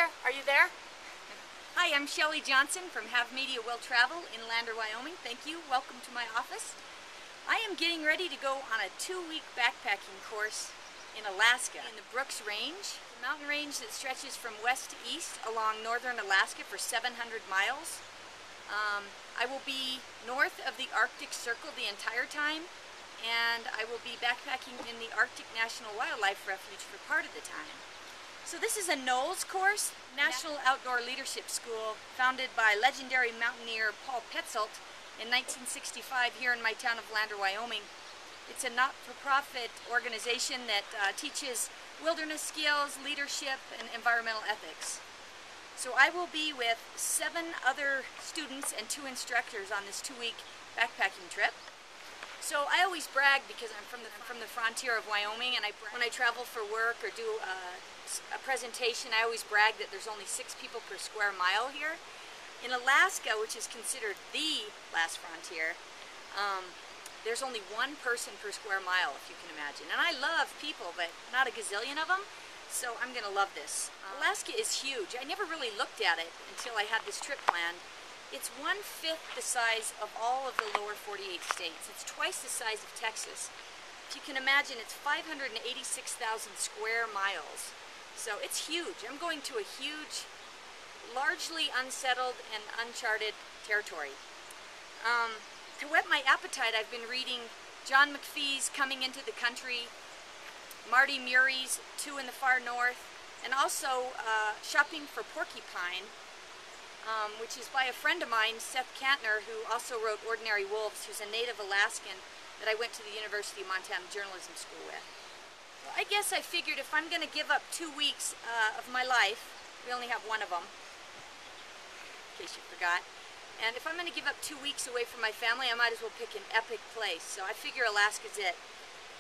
there. Are you there? Hi, I'm Shelli Johnson from Have Media Will Travel in Lander, Wyoming. Thank you. Welcome to my office. I am getting ready to go on a 2-week backpacking course in Alaska, in the Brooks Range, a mountain range that stretches from west to east along northern Alaska for 700 miles. I will be north of the Arctic Circle the entire time, and I will be backpacking in the Arctic National Wildlife Refuge for part of the time. So this is a NOLS course, National Outdoor Leadership School, founded by legendary mountaineer Paul Petzoldt in 1965 here in my town of Lander, Wyoming. It's a not-for-profit organization that teaches wilderness skills, leadership, and environmental ethics. So I will be with 7 other students and 2 instructors on this 2-week backpacking trip. So I always brag because I'm from the frontier of Wyoming, and when I travel for work or do a presentation, I always brag that there's only 6 people per square mile here. In Alaska, which is considered the last frontier, there's only 1 person per square mile, if you can imagine. And I love people, but not a gazillion of them, so I'm going to love this. Alaska is huge. I never really looked at it until I had this trip planned. It's 1/5 the size of all of the lower 48 states. It's twice the size of Texas. If you can imagine, it's 586,000 square miles. So it's huge. I'm going to a huge, largely unsettled and uncharted territory. To whet my appetite, I've been reading John McPhee's Coming Into the Country, Marty Murray's Two in the Far North, and also Shopping for Porcupine, which is by a friend of mine, Seth Kantner, who also wrote Ordinary Wolves, who's a native Alaskan that I went to the University of Montana Journalism School with. Well, I guess I figured if I'm going to give up 2 weeks of my life, we only have 1 of them, in case you forgot, and if I'm going to give up 2 weeks away from my family, I might as well pick an epic place, so I figure Alaska's it.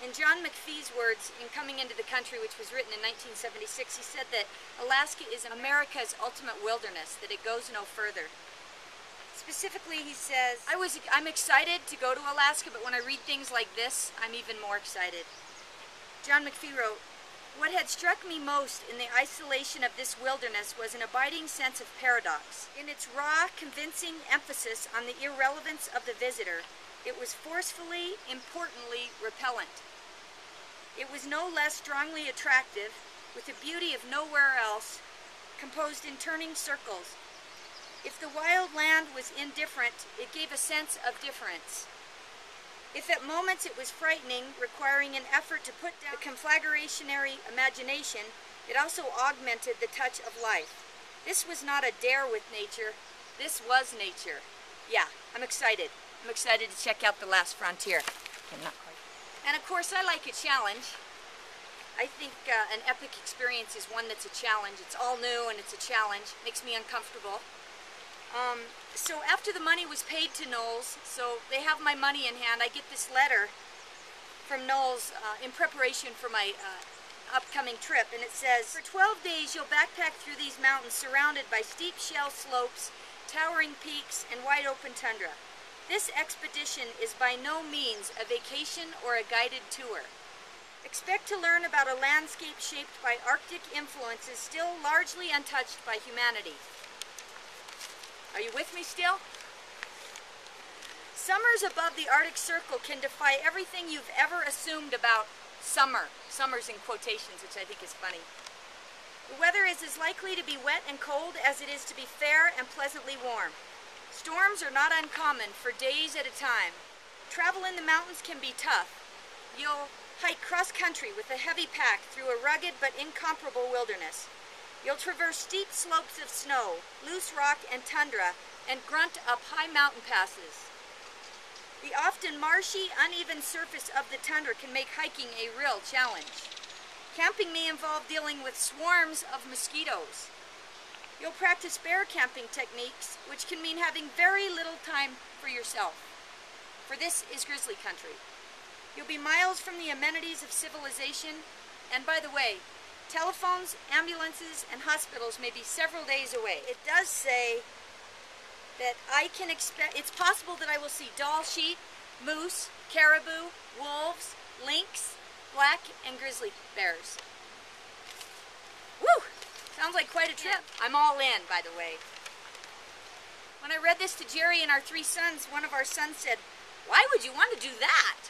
In John McPhee's words, in Coming Into the Country, which was written in 1976, he said that Alaska is America's ultimate wilderness, that it goes no further. Specifically, he says, I'm excited to go to Alaska, but when I read things like this, I'm even more excited. John McPhee wrote, "What had struck me most in the isolation of this wilderness was an abiding sense of paradox. In its raw, convincing emphasis on the irrelevance of the visitor, it was forcefully, importantly repellent. It was no less strongly attractive, with a beauty of nowhere else, composed in turning circles. If the wild land was indifferent, it gave a sense of difference. If at moments it was frightening, requiring an effort to put down the conflagrationary imagination, it also augmented the touch of life. This was not a dare with nature, this was nature." Yeah, I'm excited. I'm excited to check out the last frontier. Okay, not quite. And of course, I like a challenge. I think an epic experience is one that's a challenge. It's all new and it's a challenge. It makes me uncomfortable. So after the money was paid to NOLS, so they have my money in hand, I get this letter from NOLS in preparation for my upcoming trip, and it says, "For 12 days you'll backpack through these mountains surrounded by steep shell slopes, towering peaks, and wide open tundra. This expedition is by no means a vacation or a guided tour. Expect to learn about a landscape shaped by Arctic influences still largely untouched by humanity." Are you with me still? "Summers above the Arctic Circle can defy everything you've ever assumed about summer." Summer's in quotations, which I think is funny. "The weather is as likely to be wet and cold as it is to be fair and pleasantly warm. Storms are not uncommon for days at a time. Travel in the mountains can be tough. You'll hike cross-country with a heavy pack through a rugged but incomparable wilderness. You'll traverse steep slopes of snow, loose rock and tundra, and grunt up high mountain passes. The often marshy, uneven surface of the tundra can make hiking a real challenge. Camping may involve dealing with swarms of mosquitoes. You'll practice bear camping techniques, which can mean having very little time for yourself, for this is grizzly country. You'll be miles from the amenities of civilization, and by the way, telephones, ambulances, and hospitals may be several days away." It does say that it's possible that I will see Dall sheep, moose, caribou, wolves, lynx, black, and grizzly bears. Woo! Sounds like quite a trip. I'm all in, by the way. When I read this to Jerry and our 3 sons, one of our sons said, "Why would you want to do that?"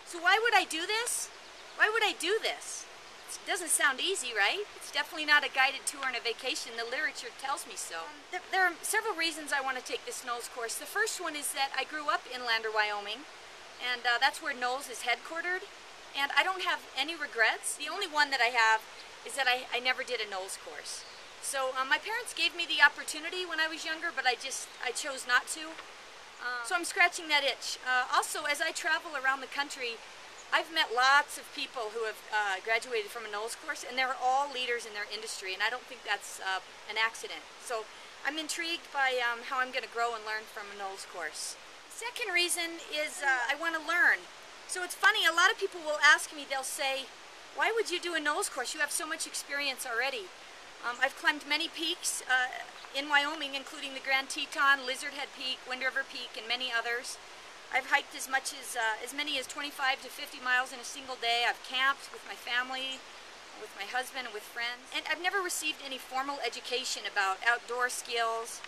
So why would I do this? Why would I do this? It doesn't sound easy, right? It's definitely not a guided tour and a vacation. The literature tells me so. There are several reasons I want to take this NOLS course. The first one is that I grew up in Lander, Wyoming, and that's where NOLS is headquartered, and I don't have any regrets. The only one that I have is that I never did a NOLS course. So my parents gave me the opportunity when I was younger, but I chose not to. So I'm scratching that itch. Also, as I travel around the country, I've met lots of people who have graduated from a NOLS course, and they're all leaders in their industry, and I don't think that's an accident. So I'm intrigued by how I'm going to grow and learn from a NOLS course. The second reason is I want to learn. So it's funny, a lot of people will ask me, they'll say, "Why would you do a NOLS course? You have so much experience already." I've climbed many peaks in Wyoming, including the Grand Teton, Lizard Head Peak, Wind River Peak, and many others. I've hiked as many as 25 to 50 miles in a single day. I've camped with my family, with my husband, and with friends. And I've never received any formal education about outdoor skills.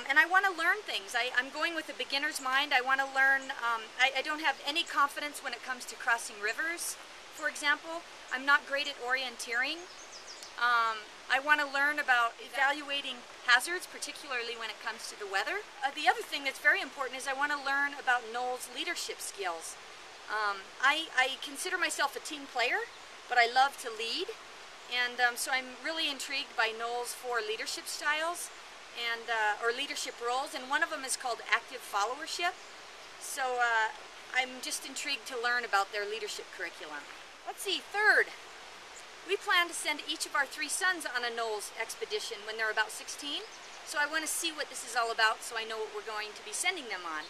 And I want to learn things. I'm going with a beginner's mind. I want to learn. I don't have any confidence when it comes to crossing rivers, for example. I'm not great at orienteering. I want to learn about evaluating hazards, particularly when it comes to the weather. The other thing that's very important is I want to learn about NOLS leadership skills. I consider myself a team player, but I love to lead, and so I'm really intrigued by NOLS 4 leadership styles and or leadership roles, and one of them is called active followership. So I'm just intrigued to learn about their leadership curriculum. Let's see, third. We plan to send each of our 3 sons on a NOLS expedition when they're about 16, so I want to see what this is all about so I know what we're going to be sending them on.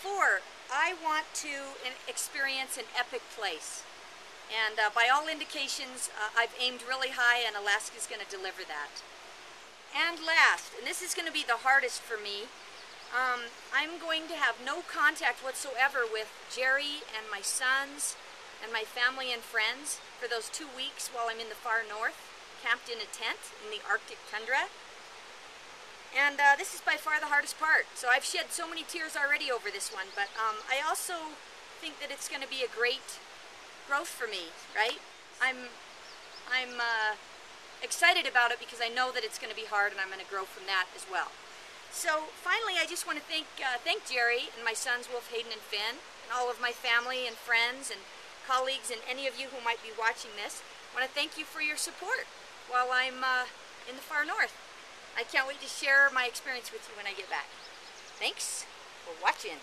4, I want to experience an epic place, and by all indications, I've aimed really high, and Alaska's going to deliver that. And last, and this is going to be the hardest for me, I'm going to have no contact whatsoever with Jerry and my sons and my family and friends for those 2 weeks while I'm in the far north, camped in a tent in the Arctic tundra. And this is by far the hardest part. So I've shed so many tears already over this one, but I also think that it's going to be a great growth for me, right? I'm excited about it because I know that it's going to be hard, and I'm going to grow from that as well. So finally, I just want to thank Jerry and my sons, Wolf, Hayden, and Finn, and all of my family and friends and colleagues, and any of you who might be watching this. I want to thank you for your support while I'm in the far north. I can't wait to share my experience with you when I get back. Thanks for watching.